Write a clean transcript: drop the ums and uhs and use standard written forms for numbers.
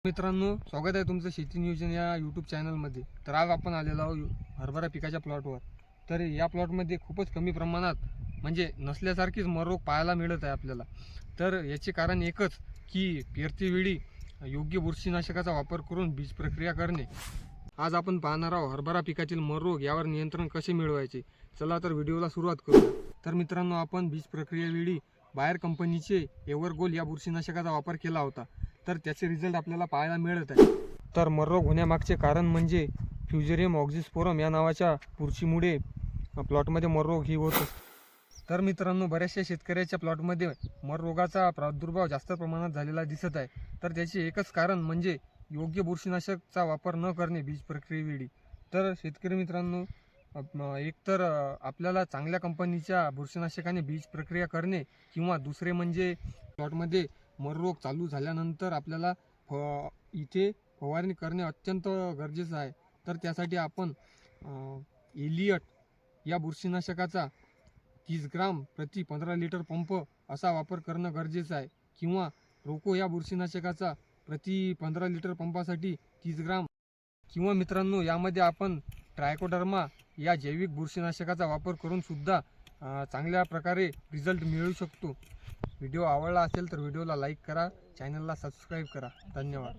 मित्रांनो, स्वागत आहे तुमचं शेती नियोजन या यूट्यूब चॅनलमध्ये। तर आज आपण आलेलो आहोत हरभरा पिकाच्या प्लॉटवर। तर या प्लॉटमध्ये खूपच कमी प्रमाणात म्हणजे नसल्यासारखीच मर रोग पाहायला मिळत आहे आपल्याला। तर याचे कारण एकच की पेरतीवेळी योग्य बुरशीनाशकाचा वापर करून बीज प्रक्रिया करणे। आज आपण पाहणार आहोत हरभरा पिकातील मर रोग यावर नियंत्रण कसे मिळवायचे। चला तर व्हिडिओला सुरुवात करूया। तर मित्रांनो, आपण बीज प्रक्रियेवेळी बायर कंपनीचे एव्हरगोल्ड या बुरशीनाशकाचा वापर केला होता। तर त्याचे रिझल्ट आपल्याला पाहायला मिळत आहे। तर मर रोग होण्यामागचे कारण म्हणजे फ्युजेरियम ऑक्झिस्पोरम या नावाच्या बुरशीमुळे प्लॉटमध्ये मर रोग ही होतो। तर मित्रांनो, बऱ्याचशा शेतकऱ्याच्या प्लॉटमध्ये मर रोगाचा प्रादुर्भाव जास्त प्रमाणात झालेला दिसत आहे। तर त्याचे एकच कारण म्हणजे योग्य बुरशीनाशकचा वापर न करणे बीज प्रक्रियेवेळी। तर शेतकरी मित्रांनो, एकतर आपल्याला चांगल्या कंपनीच्या बुरशीनाशकाने बीज प्रक्रिया करणे, किंवा दुसरे म्हणजे प्लॉटमध्ये मर रोग चालू झाल्यानंतर आपल्याला इथे फवारणी करणे अत्यंत गरजेचं आहे। तर त्यासाठी आपण एलियट या बुरशीनाशकाचा 30 ग्राम प्रति 15 लिटर पंप असा वापर करणं गरजेचं आहे, किंवा रोको या बुरशीनाशकाचा प्रति 15 लिटर पंपासाठी 30 ग्राम, किंवा मित्रांनो यामध्ये आपण ट्रायकोडर्मा या जैविक बुरशीनाशकाचा वापर करून सुद्धा चांगल्या प्रकारे रिझल्ट मिळवू शकतो। व्हिडिओ आवडला असेल तर व्हिडिओला लाईक करा, चॅनलला सबस्क्राईब करा। धन्यवाद।